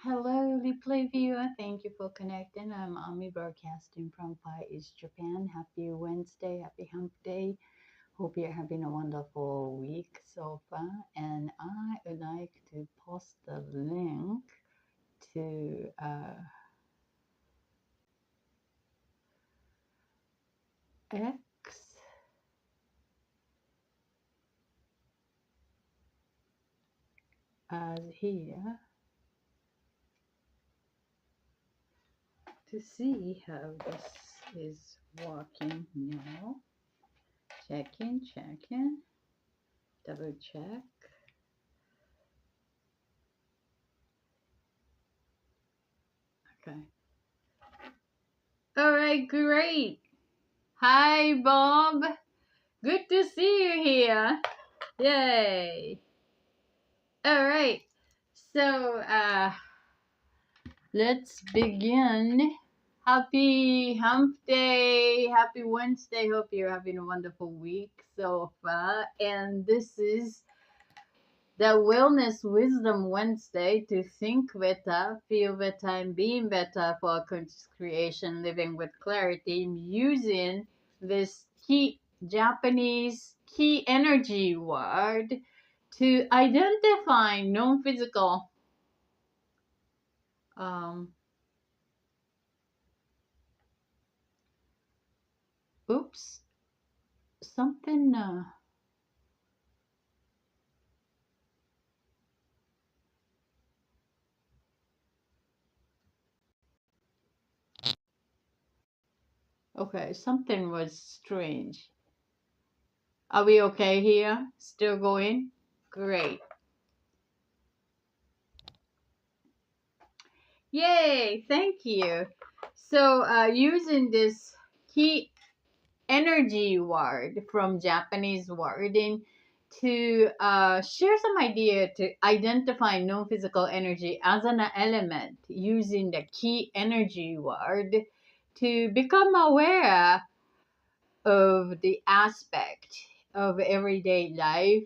Hello, replay viewer. Thank you for connecting. I'm Ami broadcasting from Far East Japan. Happy Wednesday, happy Hump Day. Hope you're having a wonderful week so far. And I would like to post the link to X as here to see how this is working now. Check in, double check. Okay. All right, great. Hi, Bob. Good to see you here. Yay. All right. So, let's begin. Happy Hump Day. Happy Wednesday. Hope you're having a wonderful week so far. And this is the Wellness Wisdom Wednesday to think better, feel better, and being better for conscious creation, living with clarity, using this key Japanese key energy word to identify non-physical um oops something okay, something was strange. Are we okay here? Still going? Great. Yay, thank you. So, using this key energy word from Japanese wording to share some idea to identify non-physical energy as an element using the key energy word to become aware of the aspect of everyday life,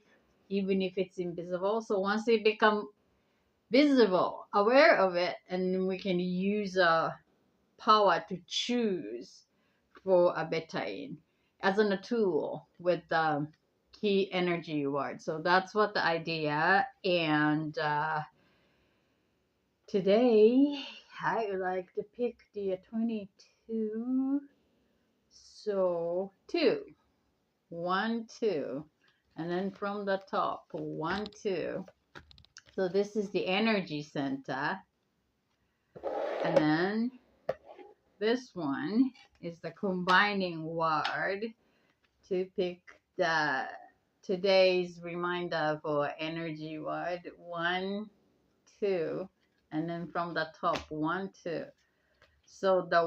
even if it's invisible. So once they become visible, aware of it, and we can use power to choose for a bettering as a tool with the key energy word. So that's what the idea. And today I would like to pick the 22. So 2, 1, 2, and then from the top 1, 2. So this is the energy center, and then this one is the combining word to pick the today's reminder for energy word 1, 2, and then from the top 1, 2. So the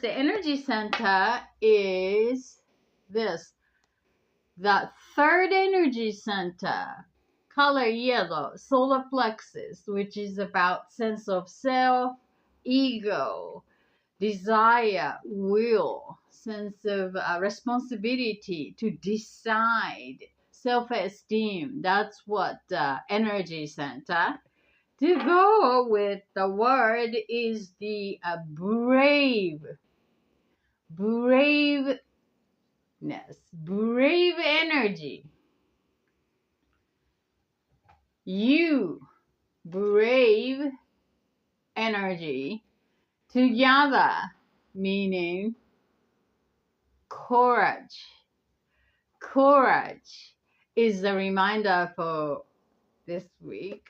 energy center is this, the third energy center, color yellow, solar plexus, which is about sense of self, ego, desire, will, sense of responsibility to decide, self-esteem. That's what energy center. To go with the word is the braveness, brave energy. You, brave energy, together, meaning courage. Courage is the reminder for this week.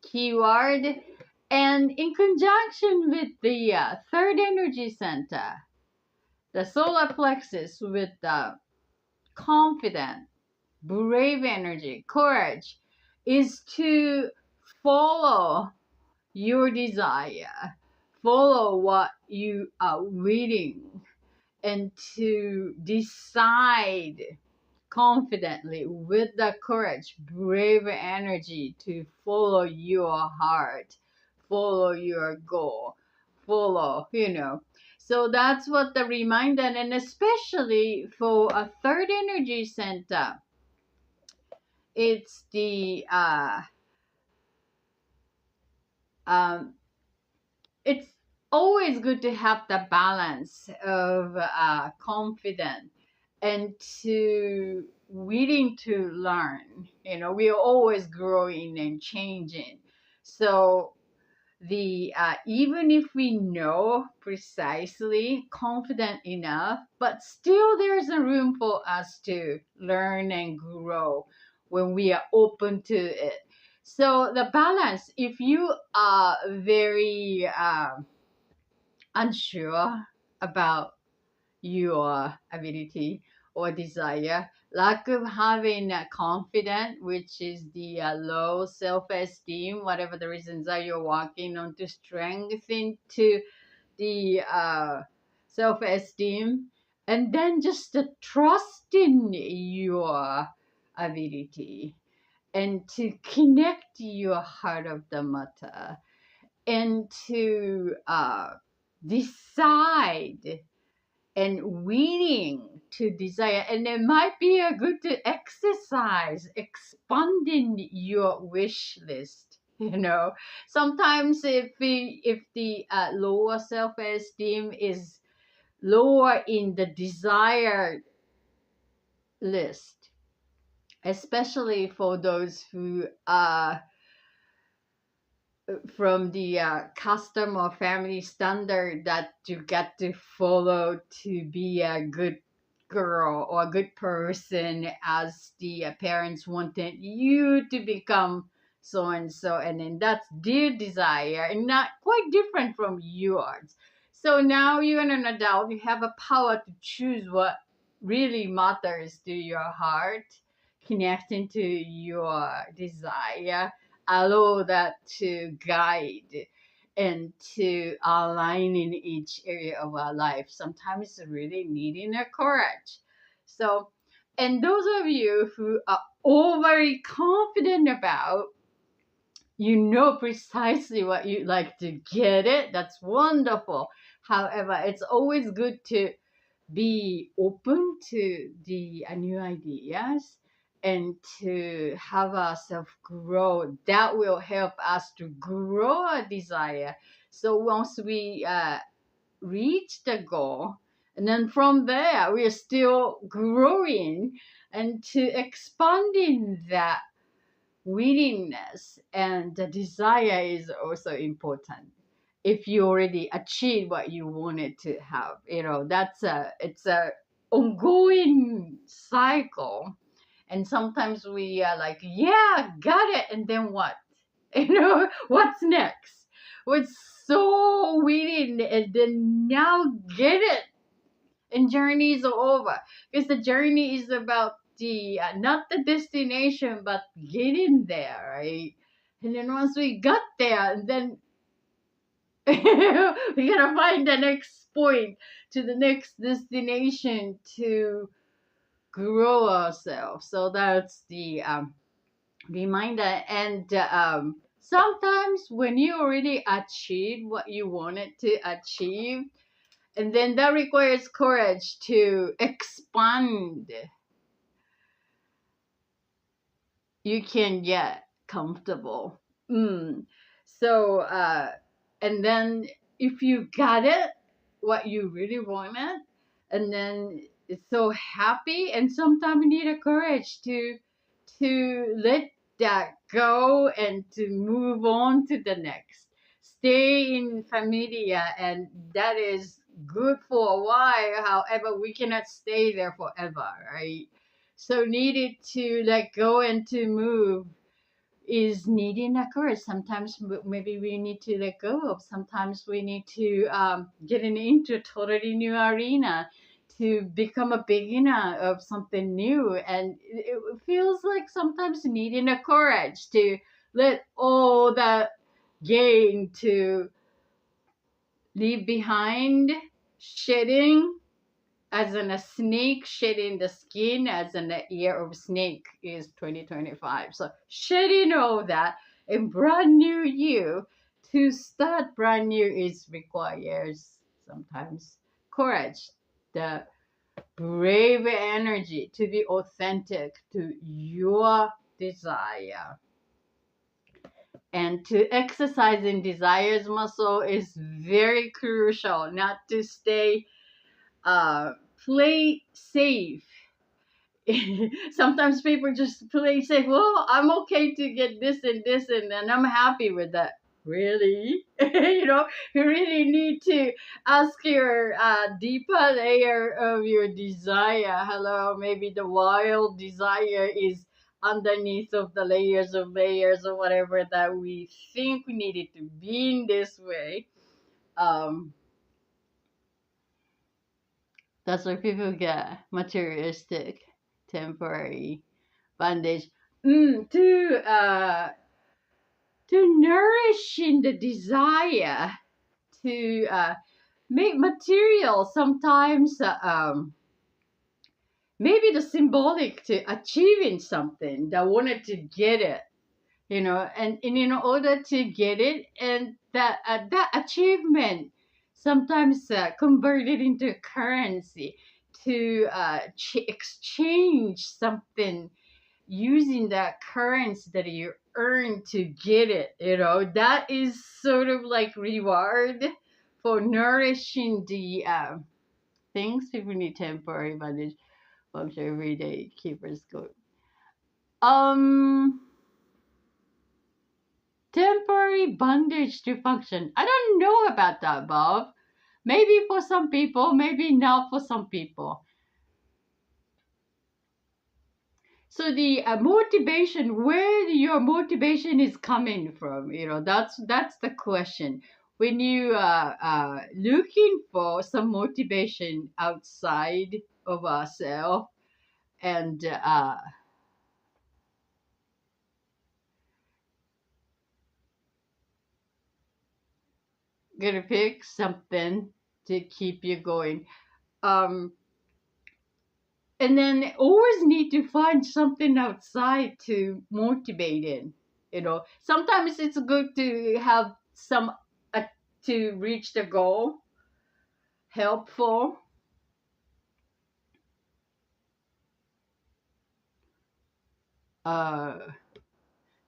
KiWord, and in conjunction with the third energy center, the solar plexus with the confident, brave energy, courage, is to follow your desire, follow what you are willing, and to decide confidently with the courage, brave energy to follow your heart, follow your goal, follow. So that's what the reminder, and especially for a third energy center, it's the um, it's always good to have the balance of confident and to willing to learn. You know, we are always growing and changing. So the even if we know precisely confident enough, but still there's a room for us to learn and grow when we are open to it. So the balance, if you are very unsure about your ability or desire, lack of having confidence, which is the low self-esteem, whatever the reasons are, you're working on to strengthen to the self-esteem, and then just the trust in your ability and to connect your heart of the matter and to decide and willing to desire. And it might be a good to exercise expanding your wish list. You know, sometimes if the lower self-esteem is lower in the desired list, especially for those who are from the custom or family standard that you get to follow to be a good girl or a good person, as the parents wanted you to become so and so, and then that's their desire and not quite different from yours. So now you're an adult, you have a power to choose what really matters to your heart, connecting to your desire, allow that to guide and to align in each area of our life. Sometimes it's really needing a courage. So, and those of you who are overly confident about, you know precisely what you'd like to get it. That's wonderful. However, it's always good to be open to the new ideas and to have ourselves grow. That will help us to grow our desire. So once we reach the goal, and then from there we are still growing and to expanding that willingness, and the desire is also important. If you already achieved what you wanted to have, you know, it's a ongoing cycle. And sometimes we are like, yeah, got it, and then what? You know, what's next? We're so willing, and then now get it, and journey is over, because the journey is about the not the destination but getting there, right? And then once we got there, and then we gotta find the next point to the next destination to grow ourselves. So that's the reminder. And sometimes when you already achieve what you wanted to achieve, and then that requires courage to expand, you can get comfortable. So, and then if you got it, what you really wanted, and then it's so happy, and sometimes you need a courage to let that go and to move on to the next. Stay in familiar, and that is good for a while. However, we cannot stay there forever, right? So needed to let go and to move is needing a courage. Sometimes maybe we need to let go of. Sometimes we need to get into a totally new arena to become a beginner of something new. And it feels like sometimes needing a courage to let all that gain to leave behind, shedding, as in a snake shedding the skin, as in the year of snake is 2025. So shedding all that, a brand new you, to start brand new is requires sometimes courage, the brave energy to be authentic to your desire. And to exercising desires muscle is very crucial, not to stay play safe. Sometimes people just play safe. Well, I'm okay to get this and then I'm happy with that. Really? You really need to ask your deeper layer of your desire. Hello, maybe the wild desire is underneath of the layers or whatever that we think we need it to be in this way. Um, that's why people get materialistic, temporary bondage. To nourish in the desire to make material sometimes maybe the symbolic to achieving something that wanted to get it, and in order to get it, and that achievement sometimes converted into currency to exchange something using that currency that you earn to get it, that is sort of like reward for nourishing the things people need temporary advantage function everyday keepers go. um Temporary bondage to function. I don't know about that, Bob. Maybe for some people, maybe not for some people. So the motivation, where your motivation is coming from, that's the question. When you are looking for some motivation outside of ourselves and gonna pick something to keep you going. Um, and then always need to find something outside to motivate in. Sometimes it's good to have some uh, to reach the goal helpful. uh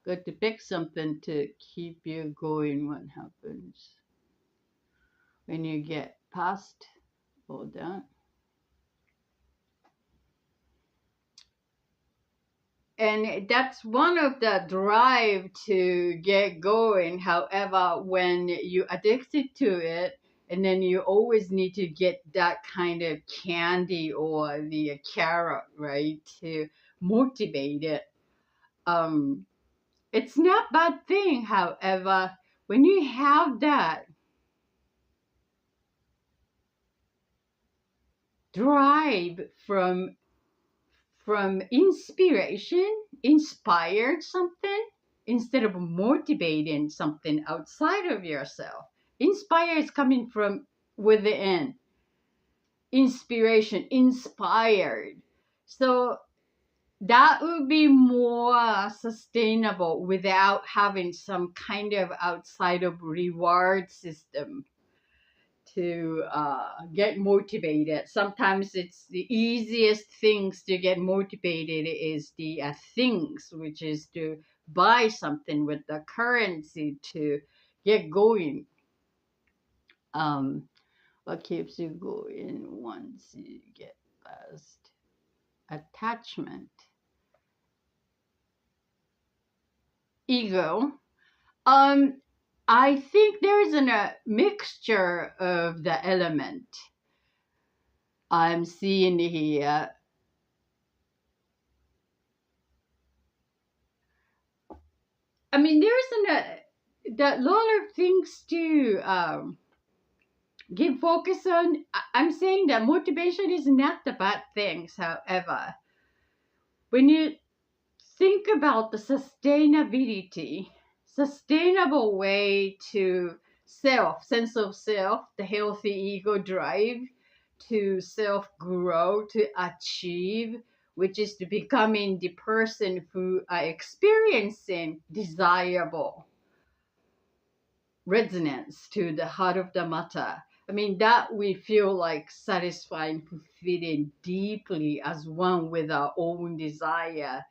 Good to pick something to keep you going. What happens when you get past all that? And that's one of the drive to get going. However, when you addicted to it, and then you always need to get that kind of candy or the carrot, right, to motivate it. um it's not bad thing. However, when you have that drive from inspiration, inspired something instead of motivating something outside of yourself. Inspire is coming from within. Inspiration, inspired. So that would be more sustainable without having some kind of outside of reward system to get motivated. Sometimes it's the easiest things to get motivated is the things, which is to buy something with the currency to get going. Um, what keeps you going once you get past attachment? Ego. Um, I think there's a mixture of the element I'm seeing here. I mean, that lot of things to give focus on. I'm saying that motivation is not the bad things. However, when you think about the sustainable way to sense of self, the healthy ego drive to self grow, to achieve, which is to becoming the person who are experiencing desirable resonance to the heart of the matter. I mean, that we feel like satisfying, fulfilling deeply as one with our own desire.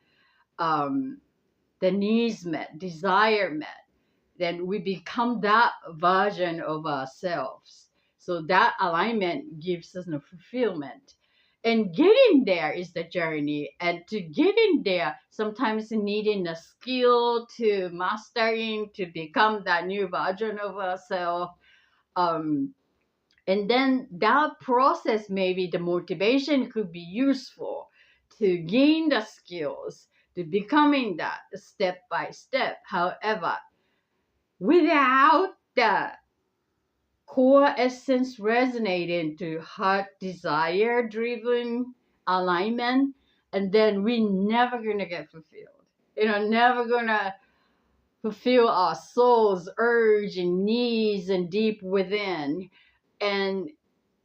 the needs met, desire met, then we become that version of ourselves. So that alignment gives us a fulfillment. And getting there is the journey. And to get in there, sometimes needing a skill to mastering to become that new version of ourselves. Um, and then that process, maybe the motivation could be useful to gain the skills to becoming that step by step. However, without the core essence resonating to heart desire driven alignment, and then we never gonna get fulfilled, never gonna fulfill our soul's urge and needs and deep within. And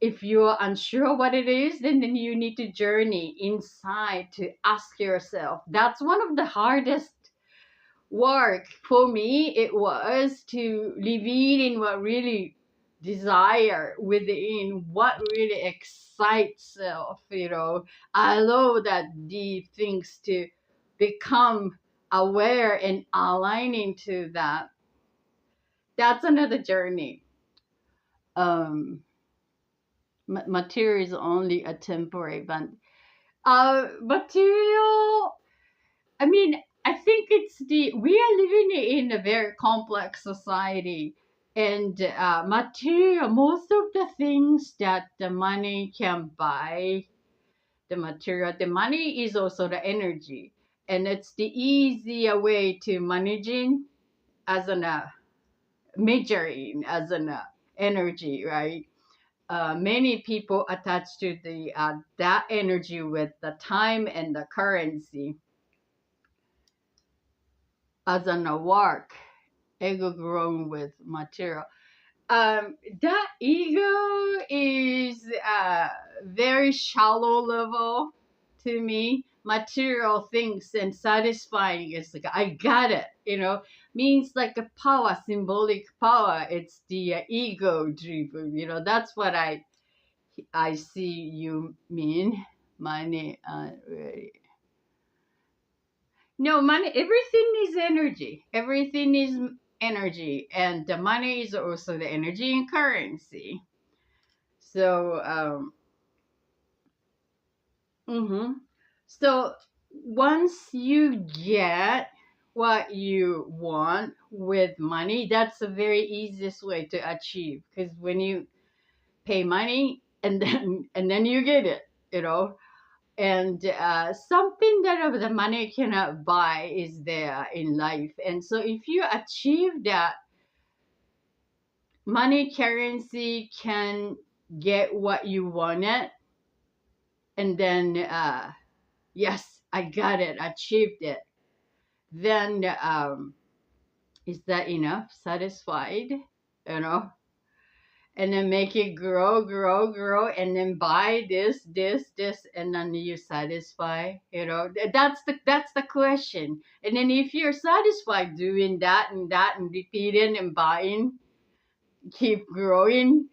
if you're unsure what it is, then you need to journey inside to ask yourself. That's one of the hardest work for me. It was to reveal in what really desire within, what really excites self. I love that deep things to become aware and aligning to that. That's another journey. Material is only a temporary, but material, I mean, I think we are living in a very complex society, and material, most of the things that the money can buy, the material, the money is also the energy, and it's the easier way to managing as an measuring as an energy, right? Many people attach to the that energy with the time and the currency as an work, ego grown with material. That ego is very shallow level to me. Material things and satisfying is like I got it, means like a power, symbolic power. It's the ego driven, That's what I see you mean. Money, really. No, money, everything is energy. Everything is energy. And the money is also the energy and currency. So, so once you get what you want with money, that's the very easiest way to achieve. Because when you pay money and then you get it, and something that the money cannot buy is there in life. And so if you achieve that, money currency can get what you wanted, and then yes, I got it, achieved it, then is that enough, satisfied, you know and then make it grow, grow, grow, and then buy this, and then you satisfy. That's the question. And then if you're satisfied doing that and repeating and buying, keep growing,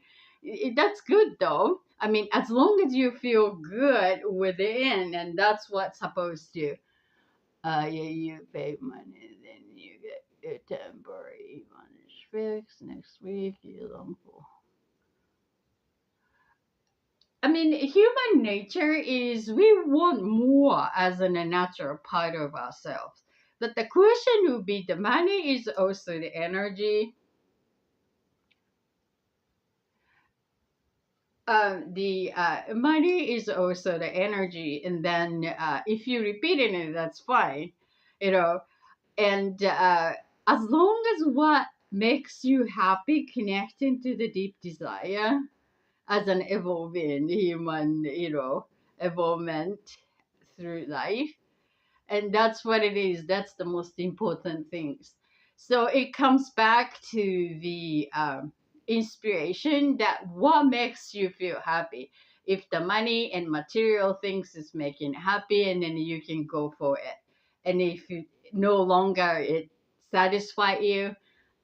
that's good though. I mean, as long as you feel good within, and that's what's supposed to. You pay money, then you get your temporary money fixed. Next week, you don't. I mean, human nature is we want more as a natural part of ourselves. But the question would be the money is also the energy. The money is also the energy, and then if you repeat it, that's fine, you know. And as long as what makes you happy, connecting to the deep desire, as an evolving human, evolvement through life. And that's what it is. That's the most important things. So it comes back to the inspiration, that what makes you feel happy. If the money and material things is making happy, and then you can go for it. And if you no longer it satisfy you,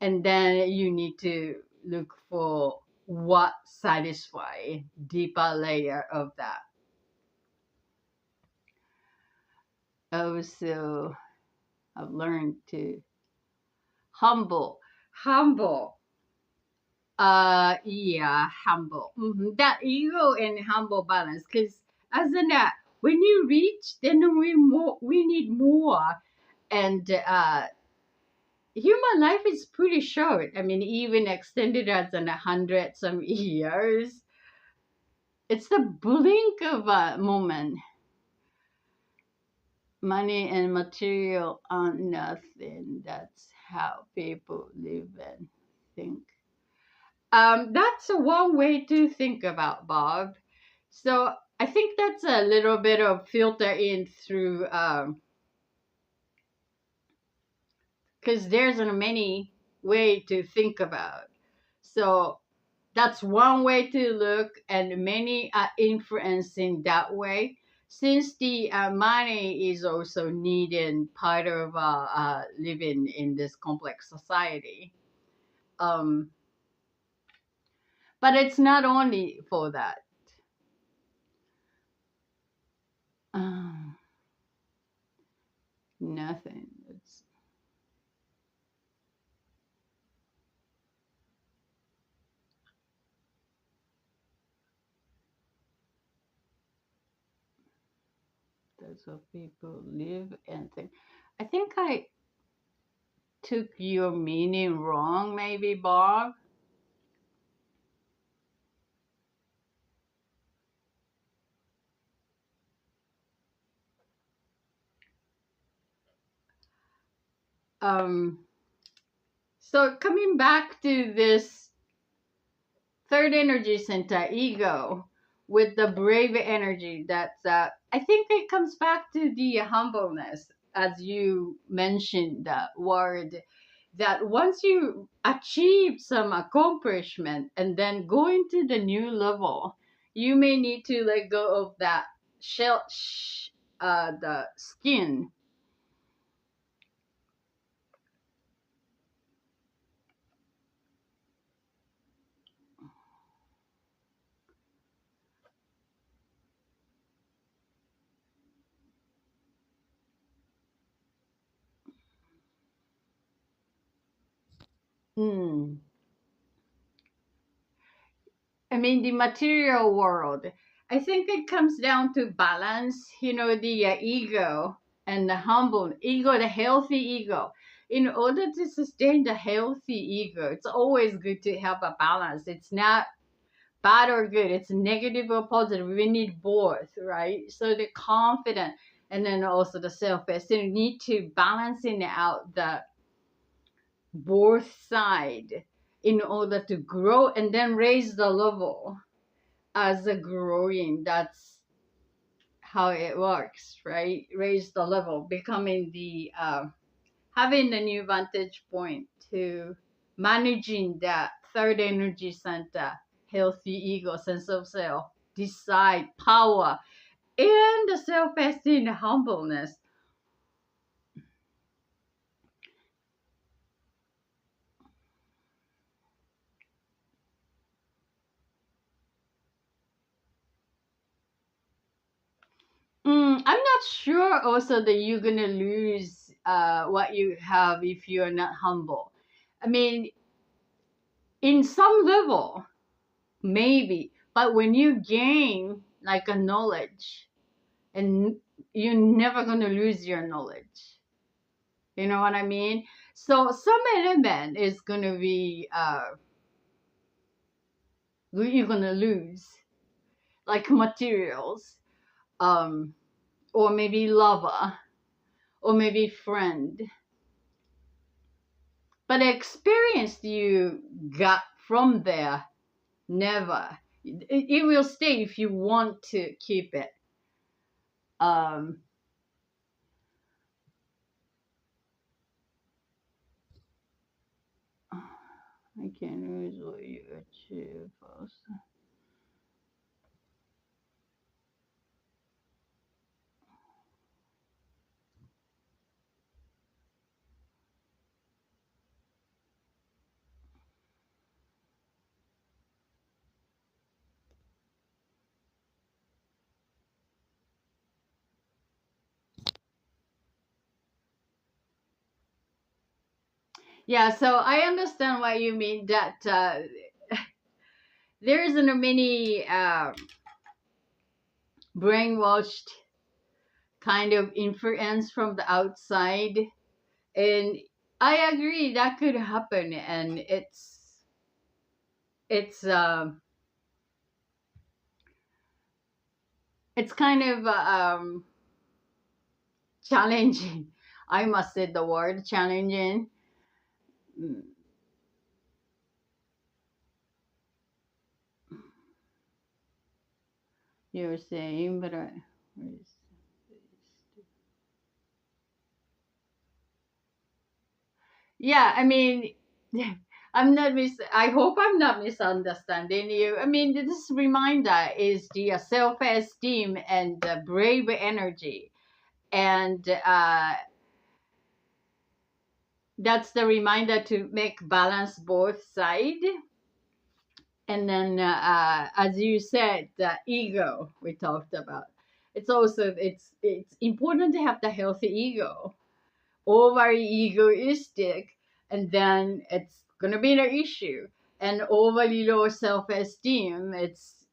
and then you need to look for what satisfy deeper layer of that. Also, I've learned to humble, humble. Yeah, humble. That ego and humble balance. Because as in that, when you reach, then we need more. And human life is pretty short. I mean, even extended as in 100 some years, it's the blink of a moment. Money and material are nothing. That's how people live and think. That's one way to think about Bob. So I think that's a little bit of filter in through because there's a many way to think about. So that's one way to look, and many are influencing that way. Since the money is also needed part of living in this complex society. Um, but it's not only for that. Um, Nothing. That's what people live and think. I think I took your meaning wrong, maybe, Bob. Um, so coming back to this third energy center, ego, with the brave energy, that's I think it comes back to the humbleness, as you mentioned that word. That once you achieve some accomplishment and then go into the new level, you may need to let go of that shell, the skin. Mm. I mean, the material world. I think it comes down to balance, the ego and the humble ego, the healthy ego. In order to sustain the healthy ego, it's always good to have a balance. It's not bad or good, it's negative or positive. We need both, right? So the confident and then also the self-esteem need to balancing out the both side in order to grow and then raise the level as a growing. That's how it works, right? Raise the level, becoming the having the new vantage point to managing that third energy center, healthy ego, sense of self, decide power, and the self-esteem, humbleness. I'm not sure also that you're gonna lose what you have if you're not humble. I mean, in some level, maybe, but when you gain like a knowledge, and you're never gonna lose your knowledge. You know what I mean? So some element is gonna be you're gonna lose, like materials, um, or maybe lover, or maybe friend. But the experience you got from there, never. It will stay if you want to keep it. Um, I can't lose what you achieve. Yeah, so I understand what you mean that there isn't a many brainwashed kind of influence from the outside. And I agree that could happen, and it's it's kind of challenging. I must say the word challenging. Mm, you're saying, but yeah, I mean, I hope I'm not misunderstanding you. I mean, this reminder is the self-esteem and the brave energy, and that's the reminder to make balance both side. And then, as you said, the ego we talked about. It's important to have the healthy ego. Overly egoistic, and then it's gonna be an issue. And overly low self-esteem, it's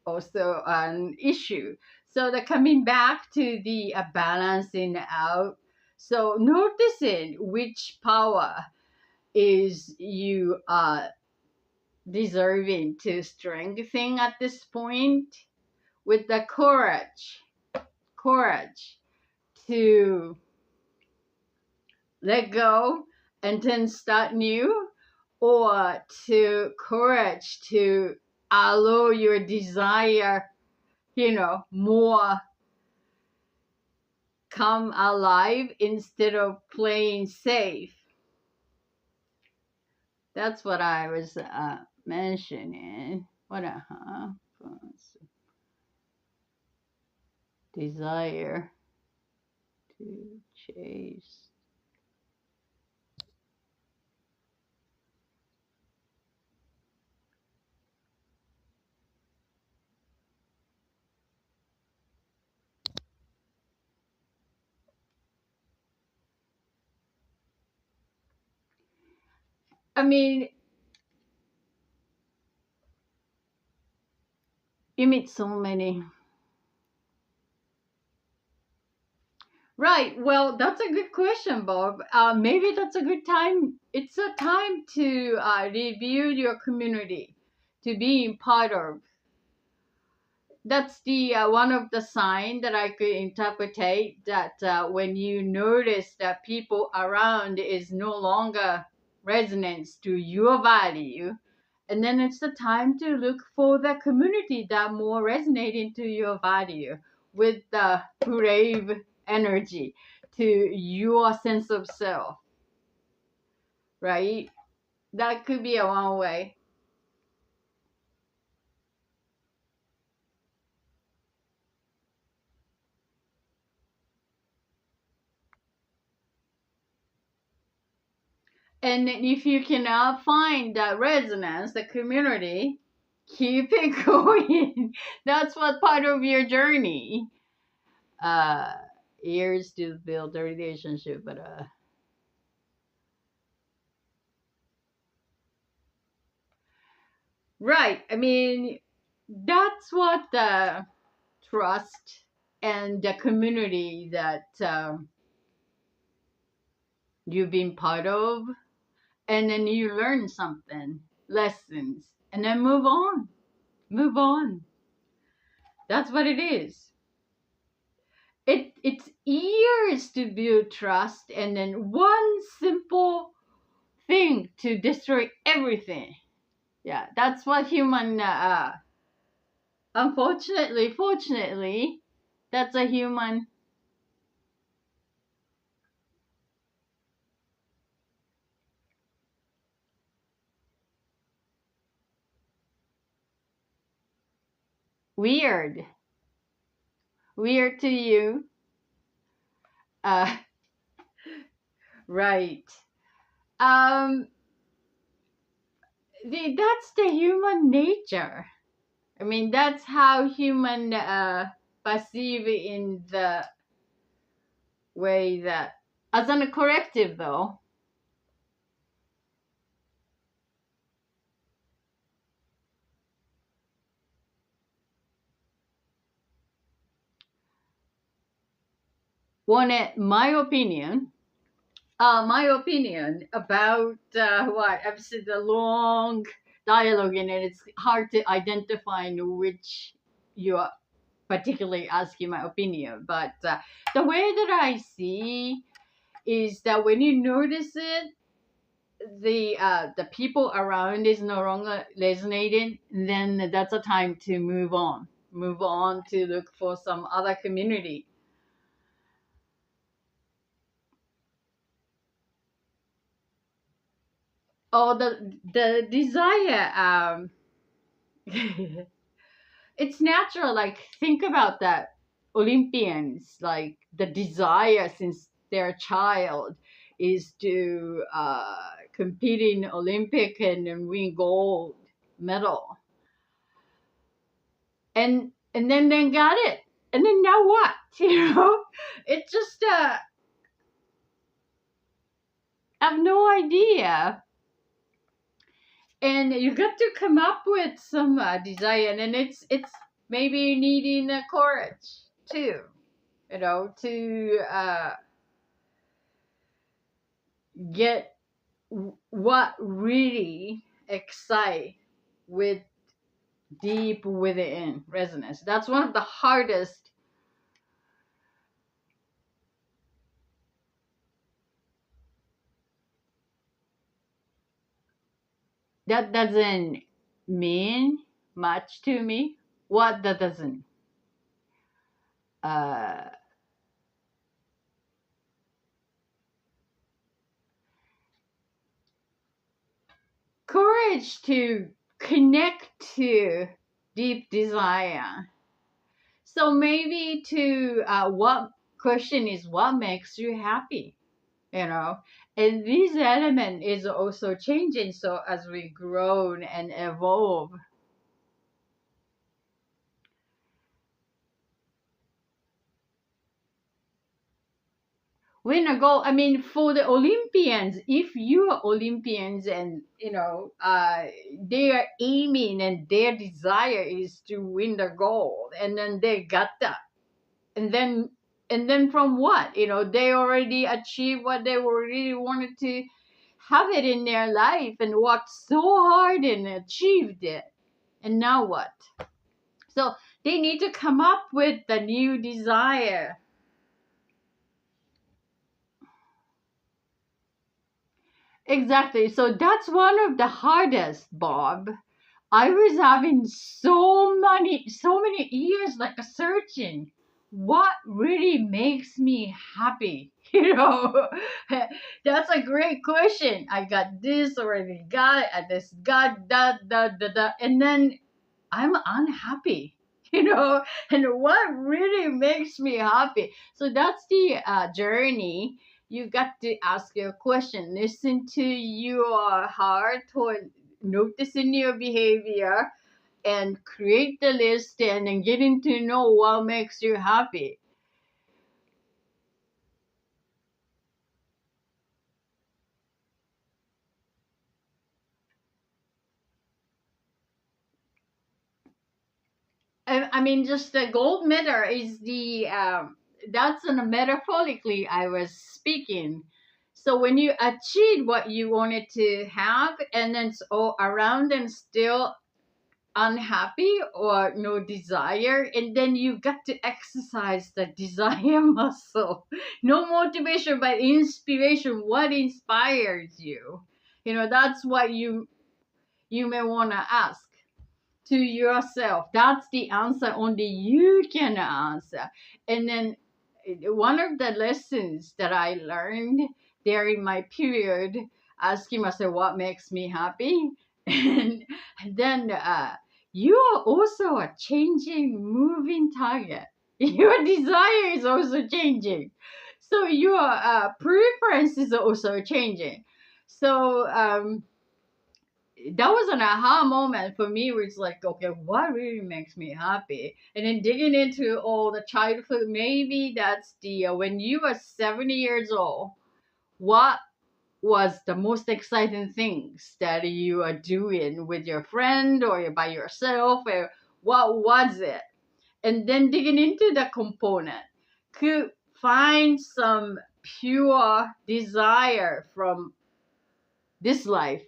also an issue. So the coming back to the balancing out. So noticing which power is you deserving to strengthen at this point, with the courage to let go and then start new, or to courage to allow your desire, more come alive instead of playing safe. That's what I was mentioning. What a desire to chase. I mean, you meet so many. Right. Well, that's a good question, Bob. Maybe that's a good time. It's a time to review your community, to be part of. That's the one of the sign that I could interpretate, that when you notice that people around is no longer resonance to your value, and then it's the time to look for the community that more resonating to your value, with the brave energy to your sense of self, right? That could be a one way. And if you cannot find that resonance, the community, keep it going. That's what part of your journey. Uh, Years to build a relationship, but right. I mean, that's what the trust and the community that you've been part of, and then you learn something, lessons, and then move on. Move on. That's what it is. It's years to build trust, and then one simple thing to destroy everything. Yeah, that's what human. Unfortunately, fortunately, that's a human. Weird, weird to you. Uh, right. Um, that's the human nature. I mean, that's how human perceive in the way that, as a collective though, wanted my opinion. My opinion about what I've said a long dialogue in it. It's hard to identify which you are particularly asking my opinion, but the way that I see is that when you notice it, the people around is no longer resonating, then that's a time to move on to look for some other community. Or the desire, it's natural. Like, think about that. Olympians, like, the desire since they're a child is to compete in Olympic and win gold medal, and then they got it, and then now what? It just I have no idea. And you got to come up with some design, and it's maybe needing courage too, to get what really excite with deep within resonance. That's one of the hardest. That doesn't mean much to me. What that doesn't? Uh, Courage to connect to deep desire. So maybe to what question is what makes you happy, you know? And this element is also changing. So as we grow and evolve, win a goal. I mean, for the Olympians, if you are Olympians and they are aiming and their desire is to win the gold, and then they got that, and then from what, they already achieved what they really wanted to have it in their life and worked so hard and achieved it, and now what? So they need to come up with the new desire. Exactly. So that's one of the hardest, Bob. I was having so many years like searching what really makes me happy. That's a great question. I got this already, got I just got that, and then I'm unhappy. And what really makes me happy? So that's the journey. You got to ask your question, listen to your heart, or noticing your behavior, and create the list, and then getting to know what makes you happy. I mean, just the gold medal is the that's an metaphorically I was speaking. So when you achieve what you wanted to have, and then it's all around and still unhappy or no desire, and then you got to exercise the desire muscle. No motivation but inspiration. What inspires you? That's what you may want to ask to yourself. That's the answer only you can answer. And then one of the lessons that I learned during my period, asking myself what makes me happy, and then you are also a changing, moving target. Your desire is also changing. So your preference is also changing. So that was an aha moment for me, where it's like, okay, what really makes me happy? And then digging into all the childhood, maybe that's the when you were 70 years old, what was the most exciting things that you are doing with your friend or by yourself, or what was it? And then digging into the component. find some pure desire from this life.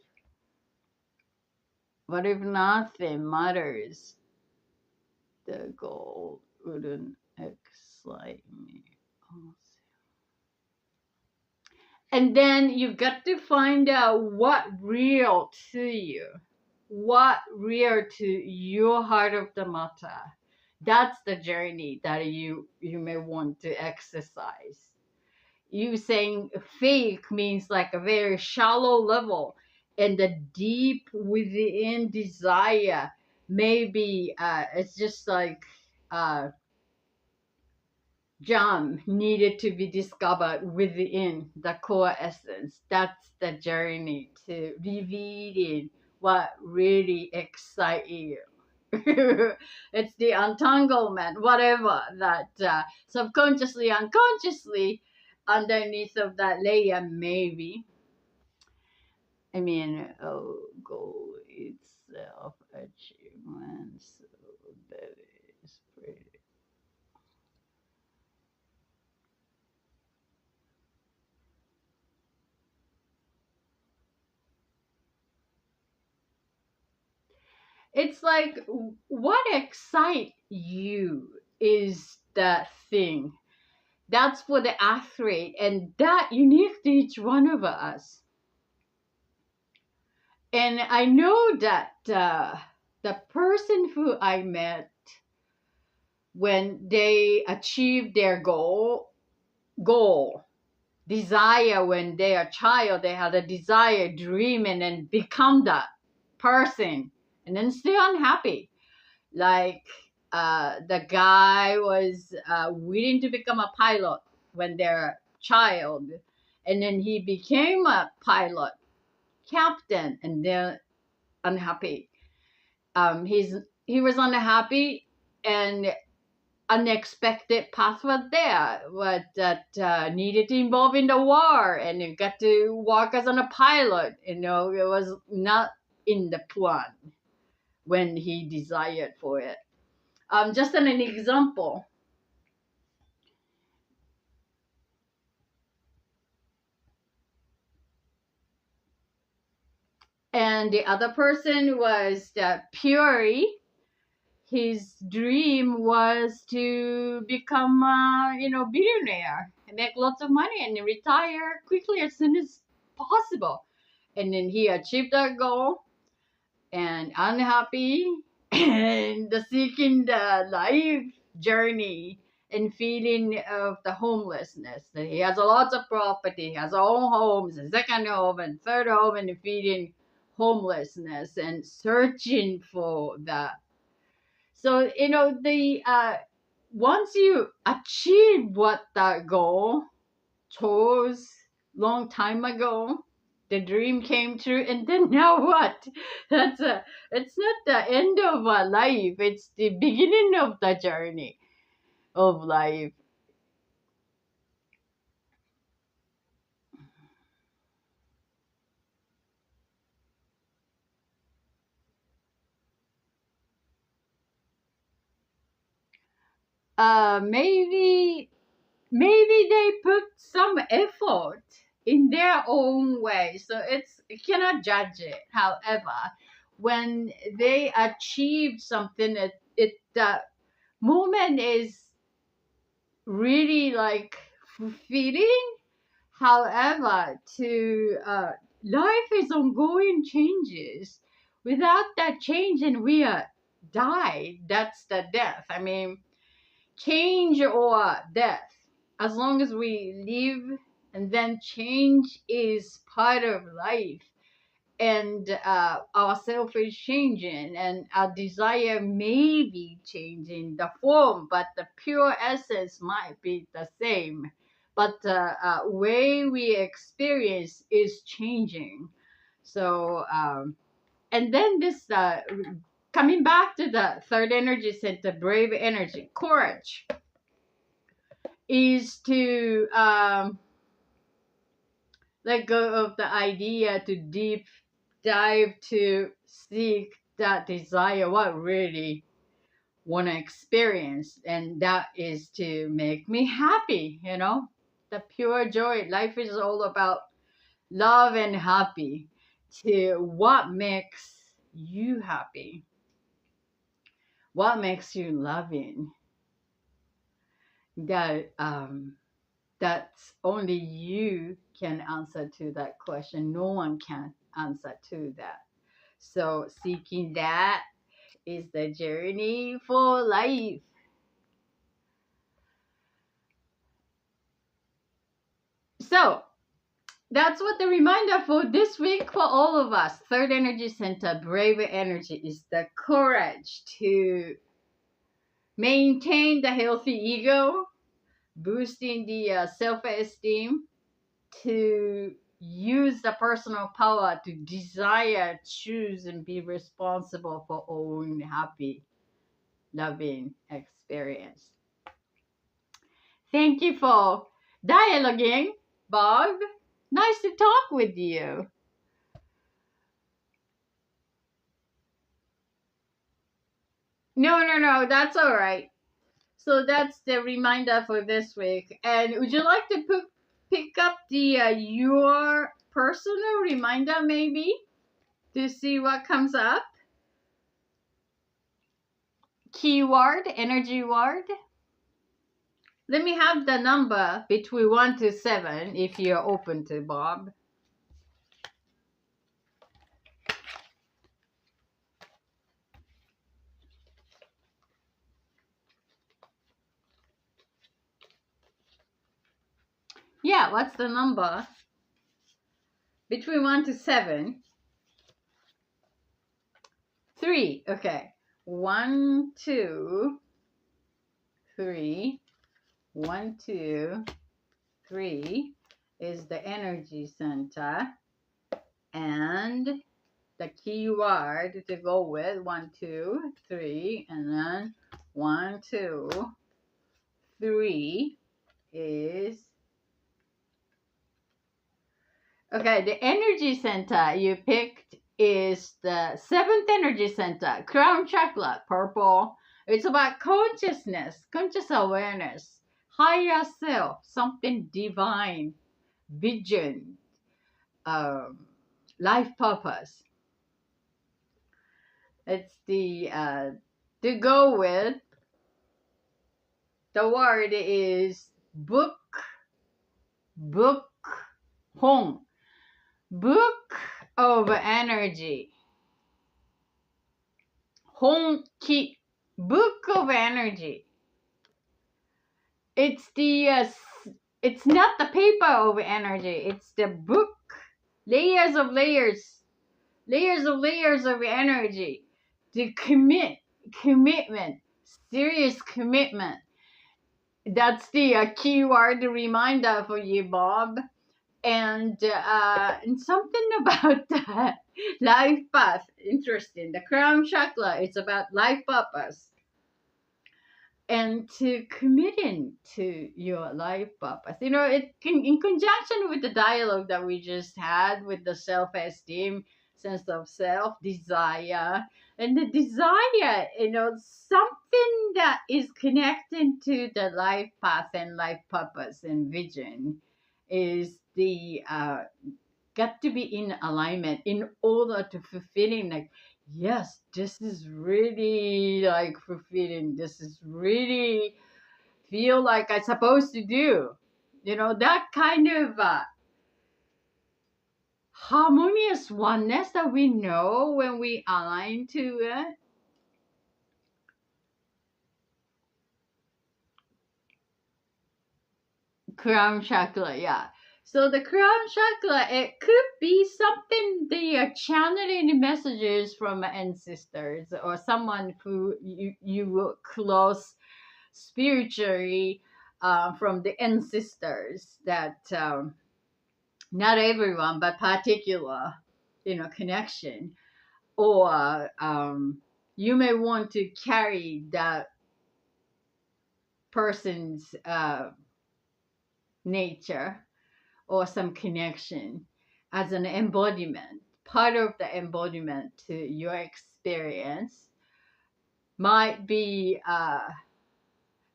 What if nothing matters? The goal wouldn't excite me. And then you got to find out what real to you, what real to your heart of the matter. That's the journey that you may want to exercise. You saying fake means like a very shallow level, and the deep within desire maybe it's just like gem needed to be discovered within the core essence. That's the journey to revealing what really excites you. It's the entanglement, whatever that subconsciously, unconsciously, underneath of that layer, maybe. I mean, goal itself, achievement, so that is pretty. It's like what excites you is that thing. That's for the athlete, and that unique to each one of us. And I know that the person who I met when they achieved their goal, desire when they are a child, they had a desire, dream, and then become that person, and then still unhappy. Like the guy was willing to become a pilot when they're a child, and then he became a pilot captain, and then unhappy. He was unhappy, and unexpected path was there, but that needed to involve in the war, and you got to work as a pilot. You know, it was not in the plan when he desired for it. Just an example. And the other person was Puri. His dream was to become, billionaire and make lots of money and retire quickly as soon as possible. And then he achieved that goal and unhappy and seeking the life journey and feeling of the homelessness. That he has a lot of property, he has own homes, a second home and third home, and feeling homelessness and searching for that. So the once you achieve what that goal chose long time ago, the dream came true, and then now what? It's not the end of a life, it's the beginning of the journey of life. Maybe they put some effort in their own way, so you cannot judge it. However, when they achieve something, the moment is really like fulfilling. However, to life is ongoing changes. Without that change, and we are die. That's the death. I mean, change or death. As long as we live, and then change is part of life, and our self is changing, and our desire may be changing the form, but the pure essence might be the same. But the way we experience is changing. So, and then this coming back to the third energy center, brave energy, courage, is to let go of the idea to deep dive to seek that desire, what really want to experience, and that is to make me happy, the pure joy. Life is all about love and happy. To what makes you happy, what makes you loving, that that's only you can answer to that question. No one can answer to that. So seeking that is the journey for life. So that's what the reminder for this week for all of us. Third energy center, brave energy, is the courage to maintain the healthy ego, boosting the self-esteem, to use the personal power to desire, choose, and be responsible for own happy, loving experience. Thank you for dialoguing, Bob. Nice to talk with you. No, that's all right. So that's the reminder for this week. And would you like to pick up the your personal reminder maybe to see what comes up? KiWord, energy word. Let me have the number between 1 to 7 if you're open to, Bob. Yeah, what's the number? Between 1 to 7. 3. Okay. 1, 2, 3. 1, 2, 3 is the energy center. And the keyword to go with 1, 2, 3, and then 1, 2, 3 is okay. The energy center you picked is the 7th energy center, crown chakra, purple. It's about consciousness, conscious awareness, higher self, something divine, vision, life purpose. It's the to go with. The word is book, home, book of energy, honki, book of energy. It's the it's not the paper of energy. It's the book, layers of layers, layers of layers of energy. The commitment, serious commitment. That's the keyword reminder for you, Bob. And something about that life path, interesting. The crown chakra, it's about life purpose. And to committing to your life purpose. It can, in conjunction with the dialogue that we just had with the self-esteem, sense of self, desire, and the desire, something that is connecting to the life path and life purpose and vision is the got to be in alignment in order to fulfilling, like, yes, this is really like fulfilling, this is really feel like I'm supposed to do, that kind of harmonious oneness that we know when we align to it. Crown chakra, yeah. So the crown chakra, it could be something they are channeling messages from ancestors or someone who you were close spiritually from the ancestors that not everyone but particular connection, or you may want to carry that person's nature or some connection as an embodiment, part of the embodiment to your experience. might be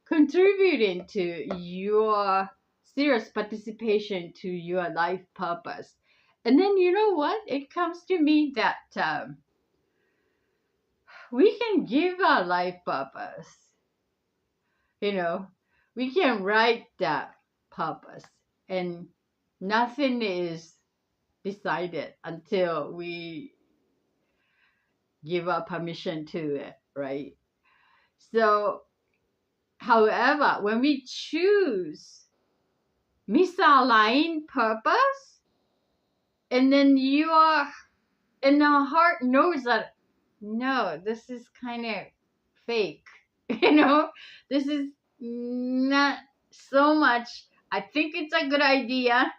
contributing to your serious participation to your life purpose. And then you know what? It comes to me that we can give our life purpose. You know, we can write that purpose, and nothing is decided until we give our permission to it, right? So, however, when we choose misaligned purpose, and then and our heart knows that no, this is kind of fake, you know, this is not so much. I think it's a good idea,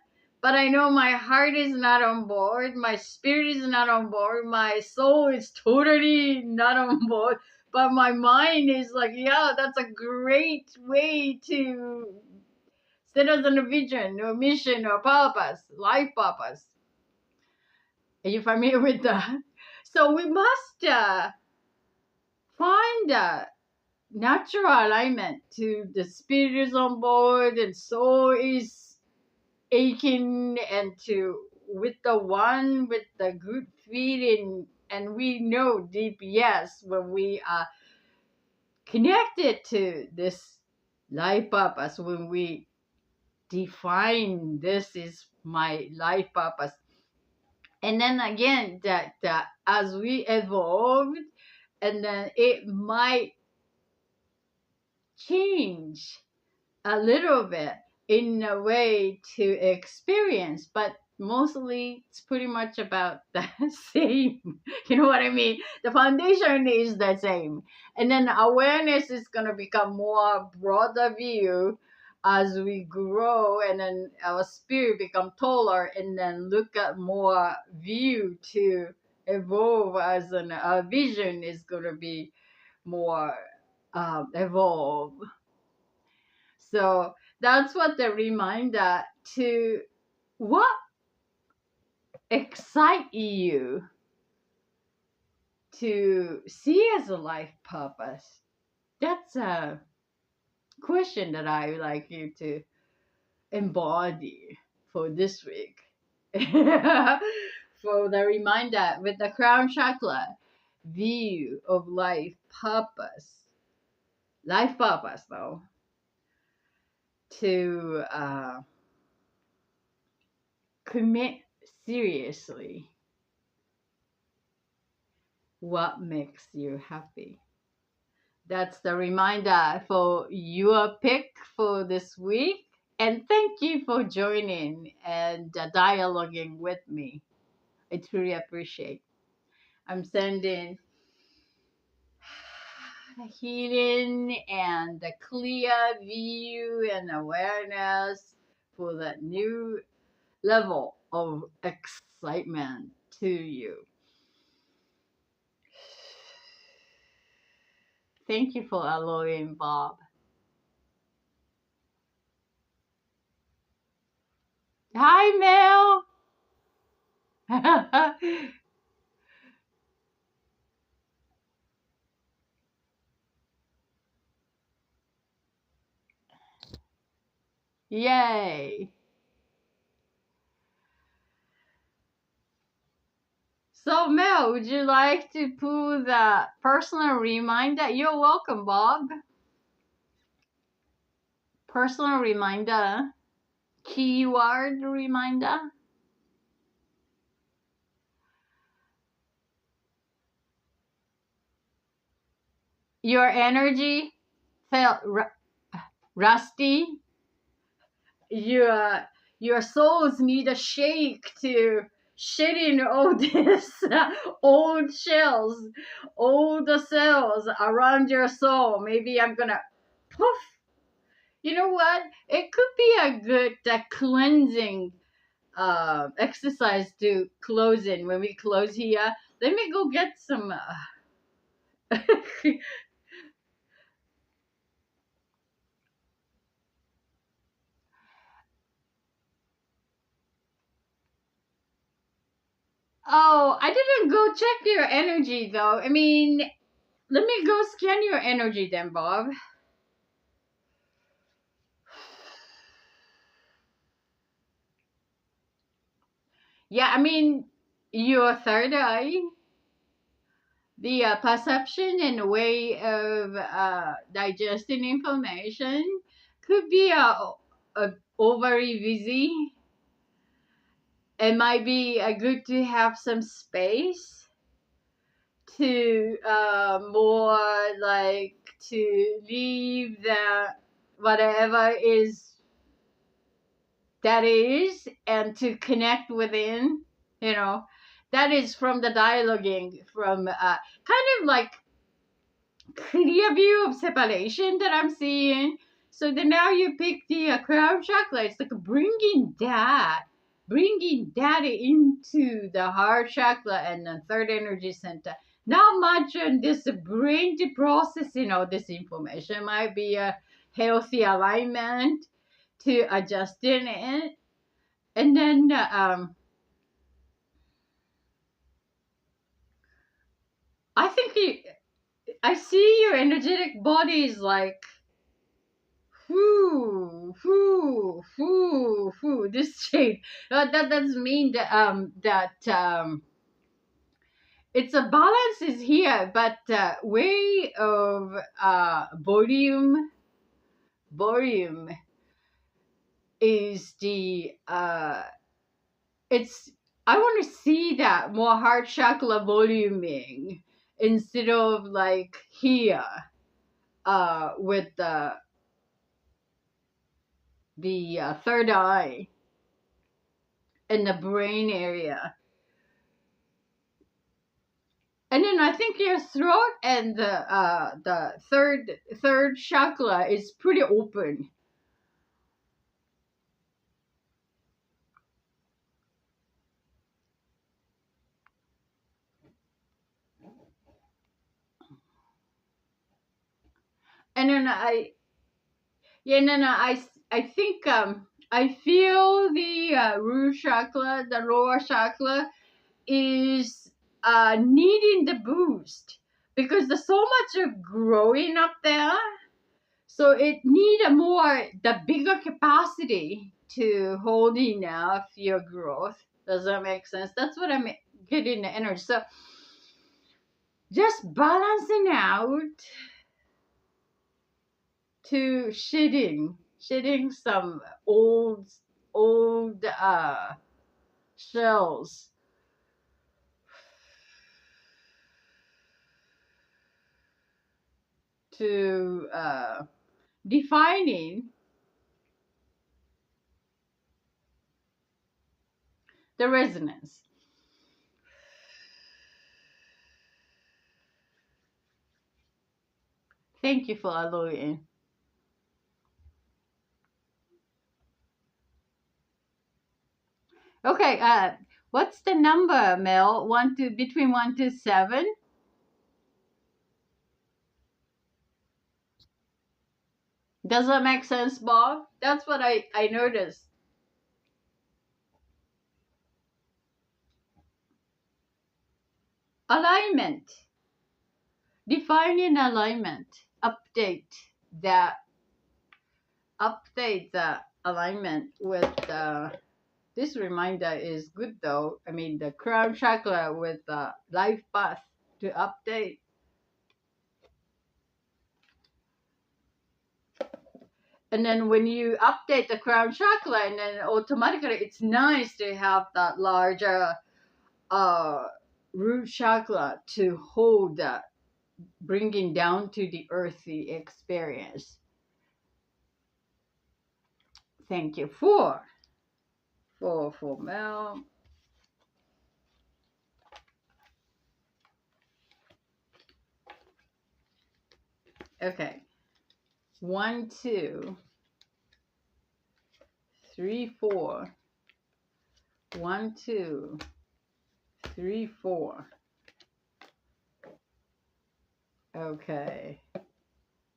but I know my heart is not on board, my spirit is not on board, my soul is totally not on board, but my mind is like, yeah, that's a great way to set us on a vision or mission or purpose, life purpose. Are you familiar with that? So we must find a natural alignment to the spirit is on board and soul is aching, and to with the one with the good feeling, and we know deep yes when we are connected to this life purpose, when we define this is my life purpose. And then again, that as we evolved, and then it might change a little bit in a way to experience, but mostly it's pretty much about the same. You know what I mean? The foundation is the same. And then awareness is going to become more broader view as we grow, and then our spirit become taller, and then look at more view to evolve, as our vision is going to be more evolve. So that's what the reminder to what excite you to see as a life purpose. That's a question that I would like you to embody for this week. For the reminder with the crown chakra view of life purpose. Life purpose though. To commit seriously what makes you happy. That's the reminder for your pick for this week. And thank you for joining and dialoguing with me. I truly appreciate. I'm sending the healing and the clear view and awareness for that new level of excitement to you. Thank you for allowing Bob. Hi, Mel. Yay. So, Mel, would you like to pull the personal reminder? You're welcome, Bob. Personal reminder, keyword reminder. Your energy felt rusty. Your souls need a shake to shedding all this old shells, old cells around your soul. Maybe I'm gonna poof. You know what? It could be a good cleansing exercise to close in. When we close here, let me go get some. Oh, I didn't go check your energy though. I mean, let me go scan your energy then, Bob. Yeah, I mean, your third eye, the perception and way of digesting information could be very busy. It might be good to have some space to more like to leave the whatever is that is and to connect within, you know, that is from the dialoguing from kind of like clear view of separation that I'm seeing. So then now you pick the crown chakra. It's like bringing that into the heart chakra and the third energy center. Not much on this brain to processing all this information. Might be a healthy alignment to adjusting it. And then I think I see your energetic body is like this shape. That doesn't mean that it's a balance is here, but way of volume is the it's I want to see that more heart chakra voluming instead of like here with the third eye in the brain area. And then I think your throat and the third chakra is pretty open. And then I think I feel the root chakra, the lower chakra is needing the boost because there's so much of growing up there. So it need the bigger capacity to hold enough your growth. Does that make sense? That's what I'm getting the energy. So just balancing out to shedding some old shells. To defining the resonance. Thank you for allowing. Okay, what's the number, Mel? Between 1 to 7? Does that make sense, Bob? That's what I noticed. Alignment. Defining alignment. Update the alignment with this reminder is good though. I mean the crown chakra with the life path to update. And then when you update the crown chakra, and then automatically it's nice to have that larger root chakra to hold that, bringing down to the earthy experience. Thank you for Mel. Okay. 1, 2, 3, 4. 1, 2, 3, 4. Okay.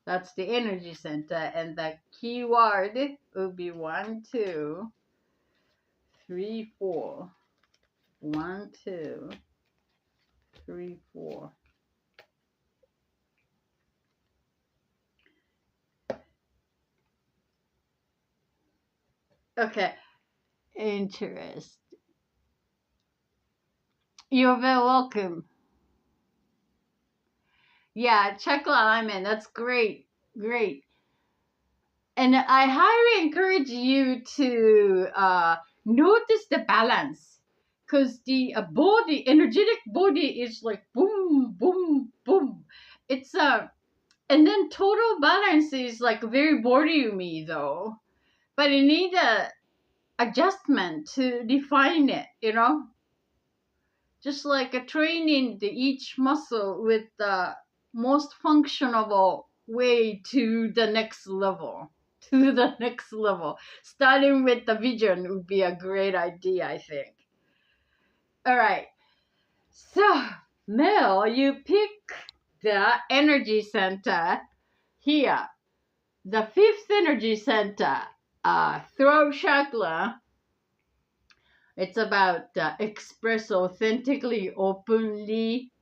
That's the energy center, and the keyword will be 1, 2, 3, 4. 1, 2, 3, 4. Okay. Interest. You're very welcome. Yeah, chakra alignment. That's great. Great. And I highly encourage you to notice the balance, because the body, energetic body, is like boom, boom, boom. It's and then total balance is like very boring though. But you need a adjustment to define it. Just like a training the each muscle with the most functional way to the next level. To the next level. Starting with the vision would be a great idea, I think. All right. So, Mel, you pick the energy center here. The fifth energy center, throat chakra. It's about express authentically, openly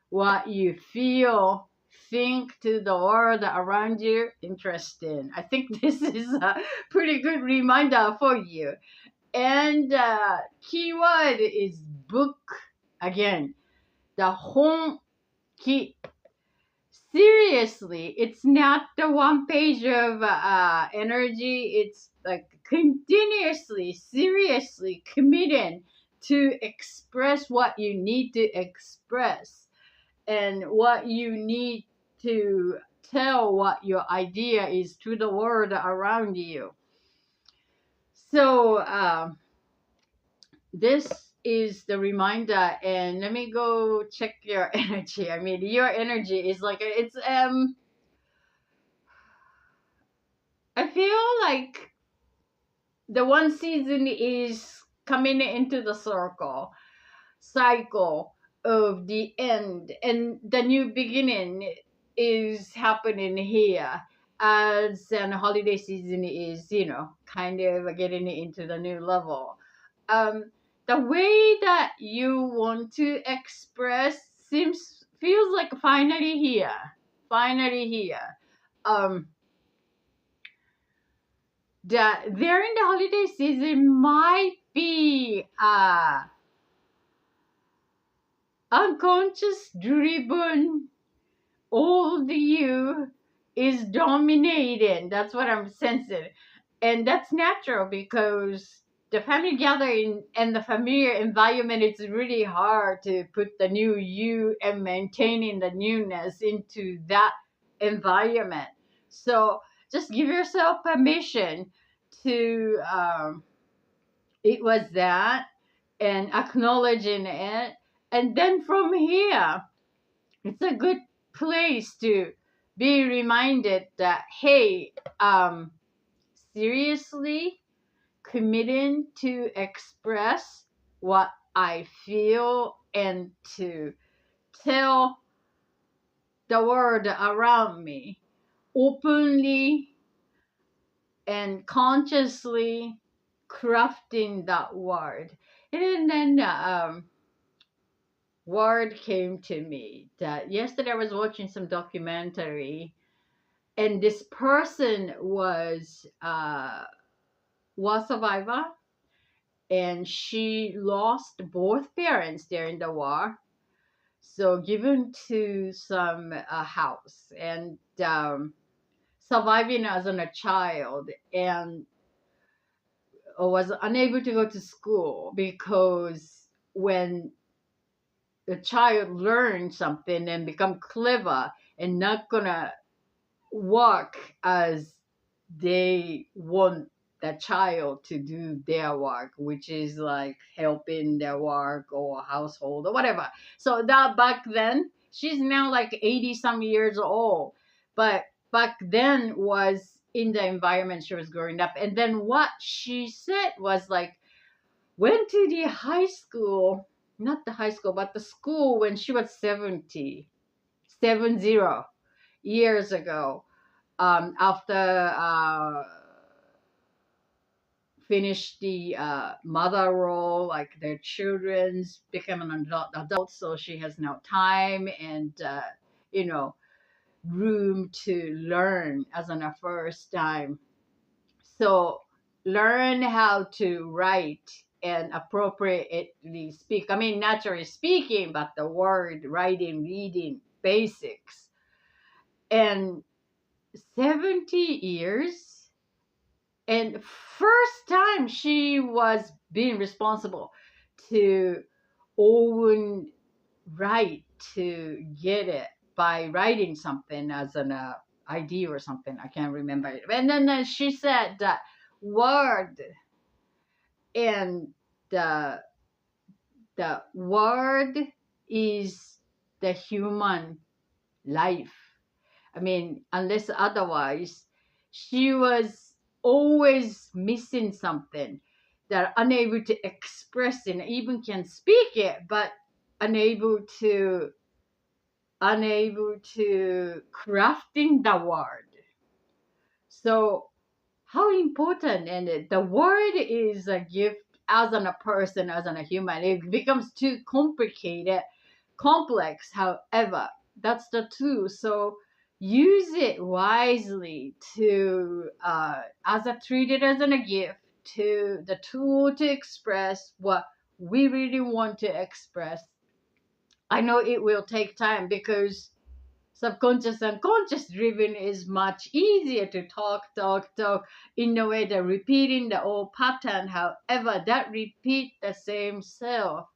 what you feel, think to the world around you. Interesting. I think this is a pretty good reminder for you. And keyword is book again. The hon ki. Seriously, it's not the one page of energy. It's like continuously, seriously committing to express what you need to express and what you need to tell what your idea is to the world around you. So this is the reminder, and let me go check your energy. I mean, your energy is like it's I feel like the one season is coming into the cycle of the end, and the new beginning is happening here, as an holiday season is, kind of getting into the new level. The way that you want to express seems feels like finally here. um that during the holiday season might be unconscious driven old you is dominating. That's what I'm sensing. And that's natural because the family gathering and the familiar environment, it's really hard to put the new you and maintaining the newness into that environment. So just give yourself permission to it was that, and acknowledging it. And then from here, it's a good place to be reminded that, hey, seriously committing to express what I feel and to tell the world around me openly and consciously crafting that word. And then word came to me that yesterday I was watching some documentary, and this person was survivor, and she lost both parents during the war, so given to some house, and surviving as a child, and was unable to go to school because when the child learns something and become clever and not gonna work as they want the child to do their work, which is like helping their work or household or whatever. So that back then, she's now like 80 some years old, but back then was in the environment she was growing up. And then what she said was like, went to the high school, not the high school, but the school when she was 70 years ago, after finished the mother role, like their children's become an adult, so she has now time and you know room to learn as on a first time. So learn how to write and appropriately speak. I mean, naturally speaking, but the word, writing, reading, basics. And 70 years, and first time she was being responsible to own right to get it by writing something as an ID or something. I can't remember it. And then she said that word, and the the word is the human life. I mean, unless otherwise, she was always missing something, that unable to express it, even can speak it, but unable to crafting the word. So how important, and the word is a gift as a person, as a human. It becomes too complicated, complex. However, that's the truth. So use it wisely to as a treat it as a gift, to the tool to express what we really want to express. I know it will take time because subconscious and conscious driven is much easier to talk in a way that repeating the old pattern. However, that repeat the same self.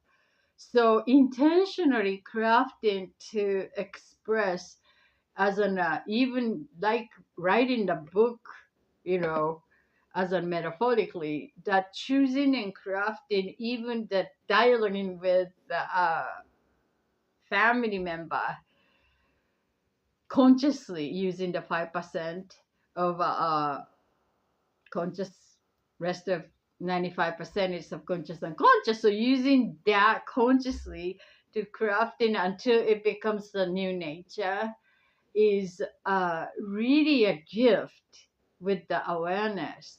So intentionally crafting to express as an even like writing the book, you know, as a metaphorically, that choosing and crafting, even the dialoguing with the family member, consciously using the 5% of conscious, rest of 95% is subconscious and conscious. So using that consciously to crafting until it becomes the new nature is really a gift with the awareness.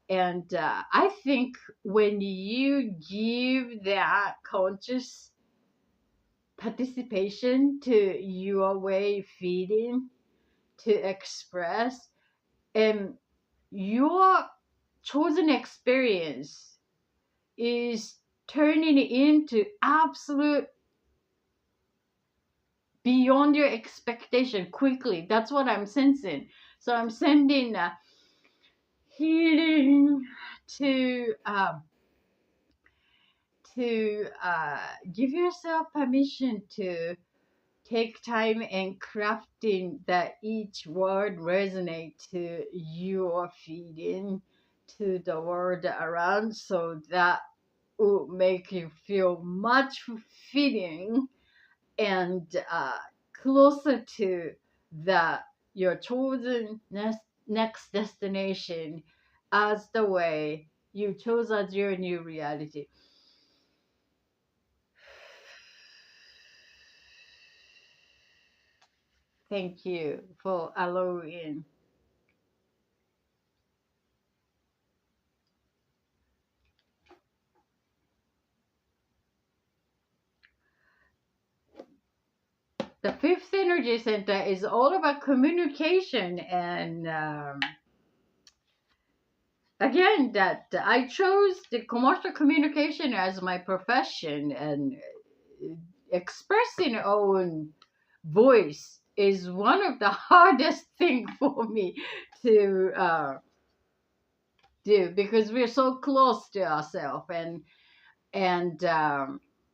And I think when you give that conscious participation to your way feeding to express, and your chosen experience is turning into absolute beyond your expectation quickly. That's what I'm sensing. So I'm sending healing to give yourself permission to take time and crafting that each word resonate to your feeding to the world around, so that will make you feel much fulfilling and closer to the your chosen next destination as the way you chose as your new reality. Thank you for allowing. The fifth energy center is all about communication, and again, that I chose the commercial communication as my profession, and expressing own voice is one of the hardest thing for me to do, because we're so close to ourselves, and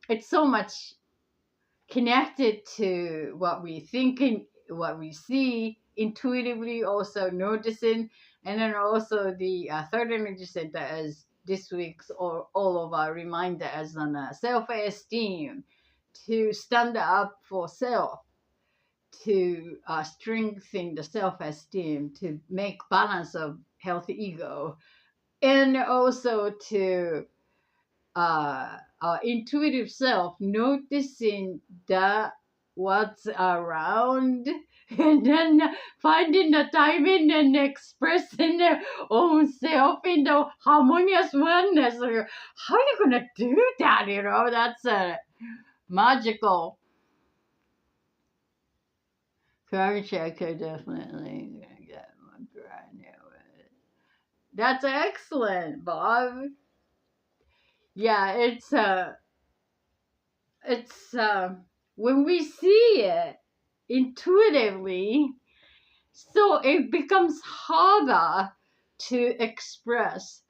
it's so much connected to what we think and what we see intuitively, also noticing. And then also the third energy center, as this week's or all of our reminder, as on self-esteem, to stand up for self, to strengthen the self-esteem, to make balance of healthy ego, and also to our intuitive self, noticing the what's around, and then finding the time in and expressing their own self in the harmonious oneness. How are you gonna do that? That's a magical courage. I could definitely get my brand new. That's excellent, Bob. Yeah, it's when we see it intuitively, so it becomes harder to express.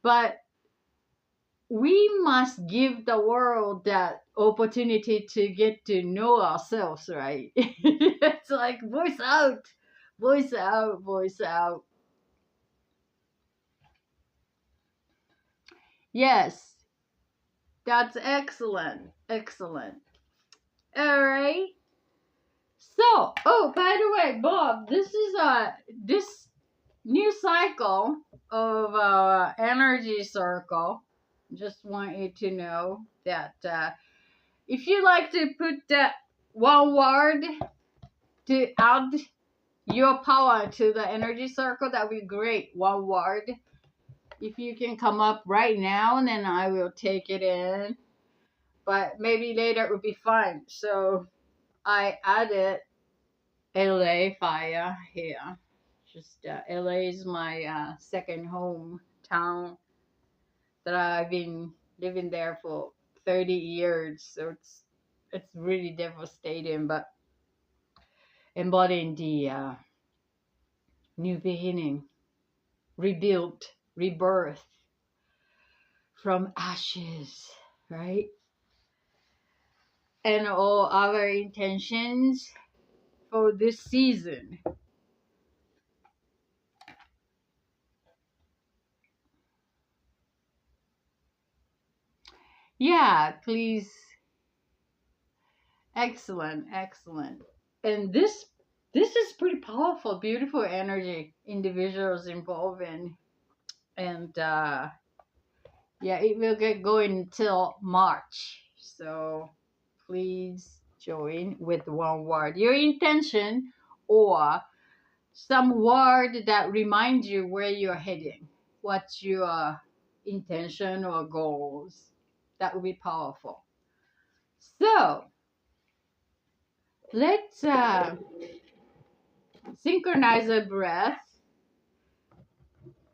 But we must give the world that opportunity to get to know ourselves, right? It's like voice out, voice out, voice out. Yes, that's excellent, excellent. All right. So, oh, by the way, Bob, this is this new cycle of energy circle. Just want you to know that if you like to put that one word to add your power to the energy circle, that would be great. One word. If you can come up right now, then I will take it in. But maybe later it would be fine. So I added LA fire here. Just LA is my second hometown that I've been living there for 30 years. So it's really devastating, but embodying the new beginning, rebuilt, rebirth from ashes, right? And all our intentions for this season. Yeah, please. Excellent, excellent. And this is pretty powerful, beautiful energy individuals involved in. And yeah, it will get going until March. So please join with one word. Your intention or some word that reminds you where you're heading. What's your intention or goals? That would be powerful. So let's synchronize our breath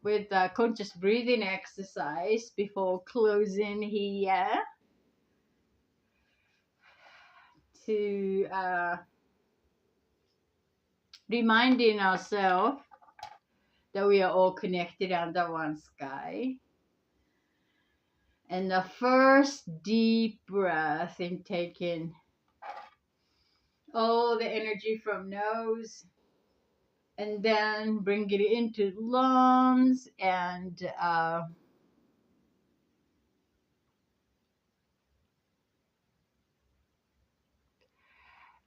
with a conscious breathing exercise before closing here to reminding ourselves that we are all connected under one sky. And the first deep breath in taking all the energy from nose and then bring it into lungs and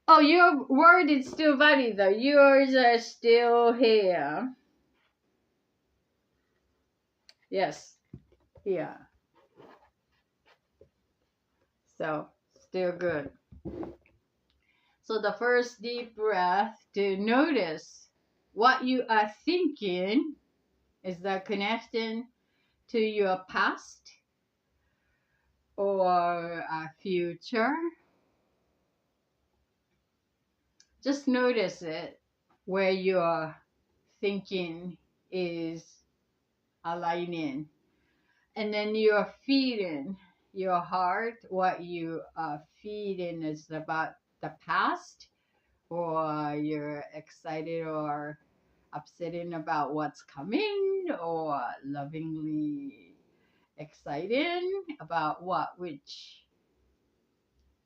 oh, your word is still valid though. Yours are still here. Yes. Yeah. So still good. So the first deep breath to notice what you are thinking is that connecting to your past or a future. Just notice it where your thinking is aligning. And then you're feeling your heart, what you are feeling is about the past, or you're excited or upsetting about what's coming, or lovingly exciting about which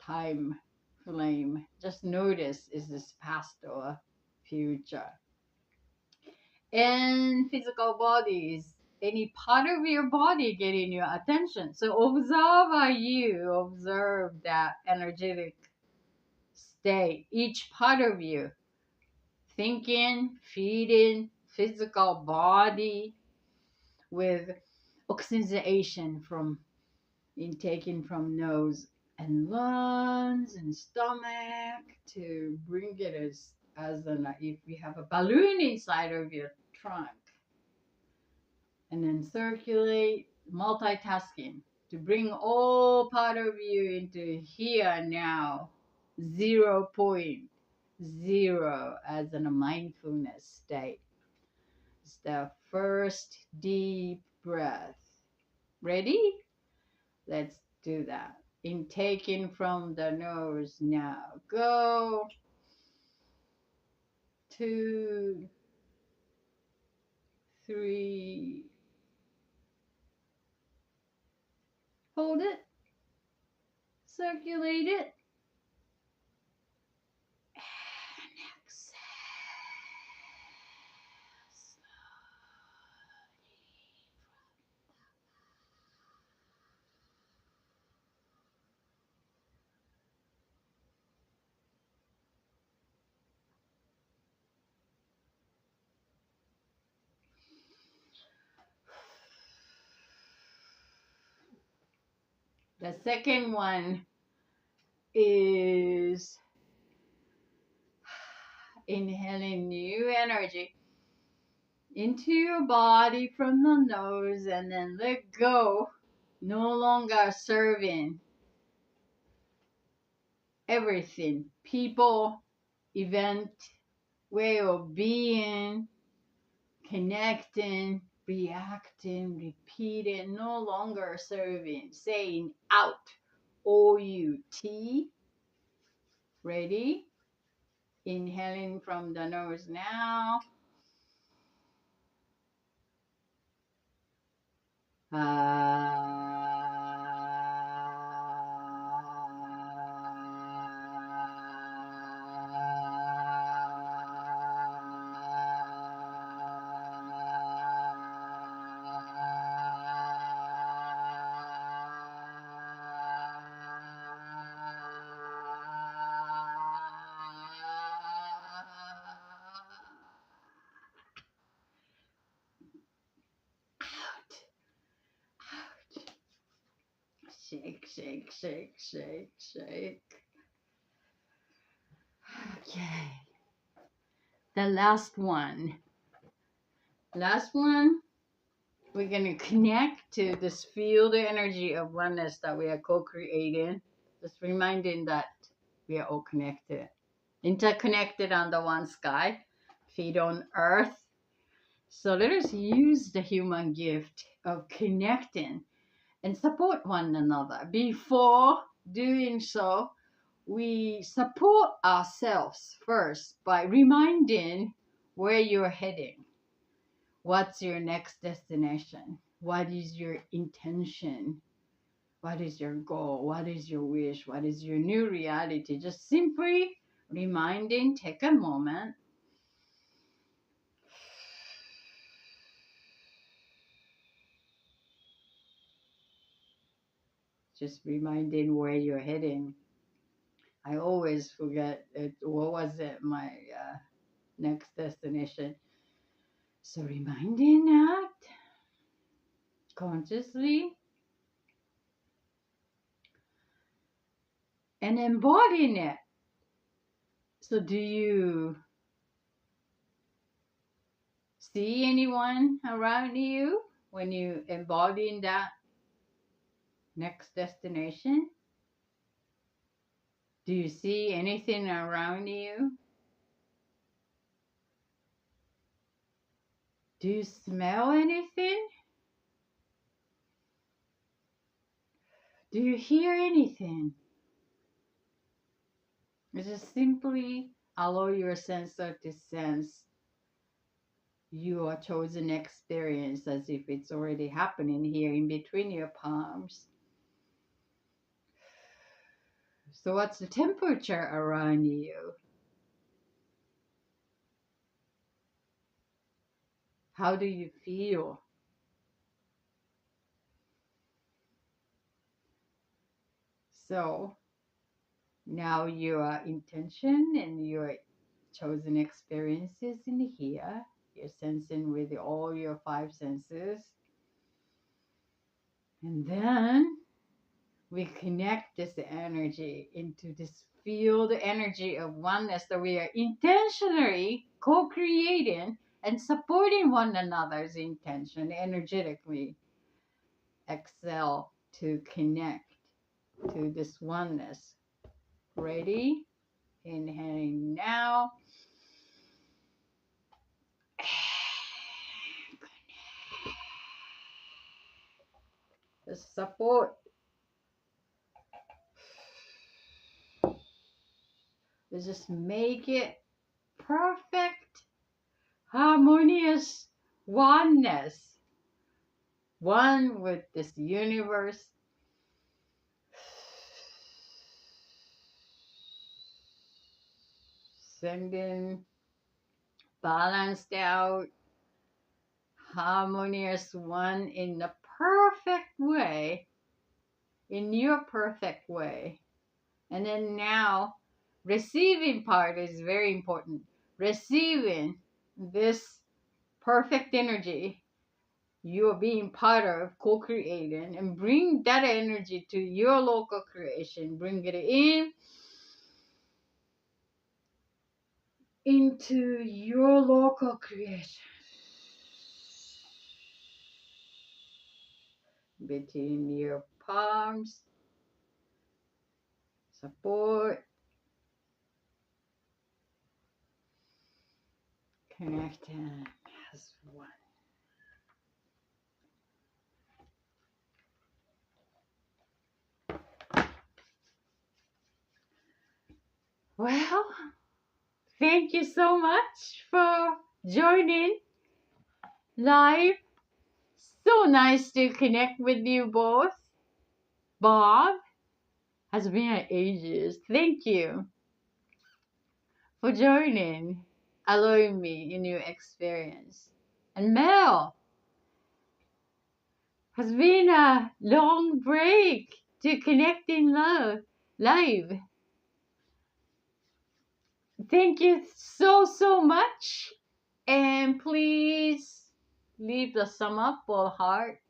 time frame. Just notice, is this past or future? And physical bodies, any part of your body getting your attention. So observe that energetic state, each part of you, thinking, feeling, physical body, with oxygenation from intaking from nose and lungs and stomach to bring it as an if you have a balloon inside of your trunk, and then circulate, multitasking to bring all part of you into here now, 0.0 as in a mindfulness state. That's the first deep breath. Ready? Let's do that. Intaking from the nose now. Go. 2, 3. Hold it. Circulate it. And exhale. The second one is inhaling new energy into your body from the nose and then let go. No longer serving everything, people, event, way of being, connecting, reacting, repeating, no longer serving, saying out, O-U-T. Ready? Inhaling from the nose now. Shake, shake, shake, shake, shake. Okay. The last one. Last one, we're going to connect to this field energy of oneness that we are co-creating. Just reminding that we are all connected. Interconnected under one sky. Feet on earth. So let us use the human gift of connecting and support one another. Before doing so, we support ourselves first by reminding where you're heading. What's your next destination? What is your intention? What is your goal? What is your wish? What is your new reality? Just simply reminding, take a moment. Just reminding where you're heading. I always forget what was it, my next destination. So reminding that consciously and embodying it. So do you see anyone around you when you embodying that next destination? Do you see anything around you? Do you smell anything? Do you hear anything? Just simply allow your sensor to sense your chosen experience as if it's already happening here in between your palms. So what's the temperature around you? How do you feel? So now your intention and your chosen experiences in here, you're sensing with all your 5 senses. And then we connect this energy into this field energy of oneness that we are intentionally co-creating and supporting one another's intention energetically. Exhale to connect to this oneness. Ready? Inhaling now. the support. Let's just make it perfect, harmonious oneness. One with this universe. Sending balanced out, harmonious one in the perfect way, in your perfect way. And then now, receiving part is very important. Receiving this perfect energy you're being part of, co-creating, and bring that energy to your local creation. Bring it into your local creation. Between your palms, support, connecting as one. Well, thank you so much for joining live. So nice to connect with you both. Bob has been at ages. Thank you for joining, allowing me in your experience. And Mel, has been a long break to connecting live. Thank you so much. And please leave the sum up or heart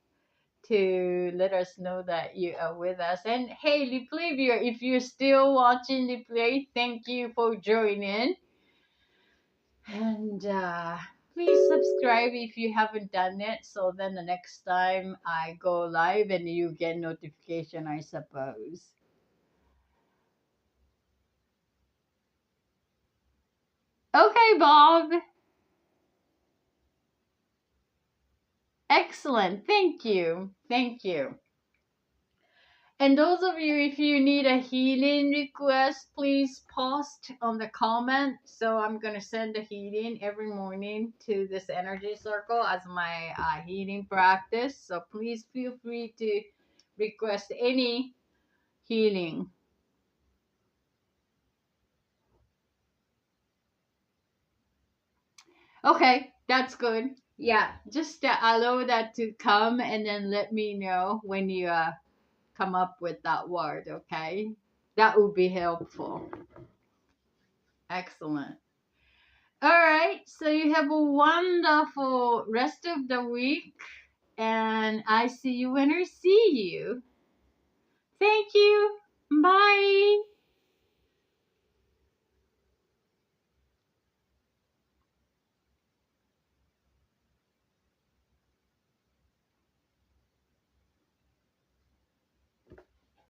to let us know that you are with us. And hey, replay viewer, if you're still watching the play, thank you for joining. And please subscribe if you haven't done it, so then the next time I go live and you get notification, I suppose. Okay, Bob. Excellent. Thank you. Thank you. And those of you, if you need a healing request, please post on the comment. So I'm going to send a healing every morning to this energy circle as my healing practice. So please feel free to request any healing. Okay, that's good. Yeah, just allow that to come and then let me know when you come up with that word, okay? That would be helpful. Excellent. All right, so you have a wonderful rest of the week, and I see you when I see you. Thank you. Bye.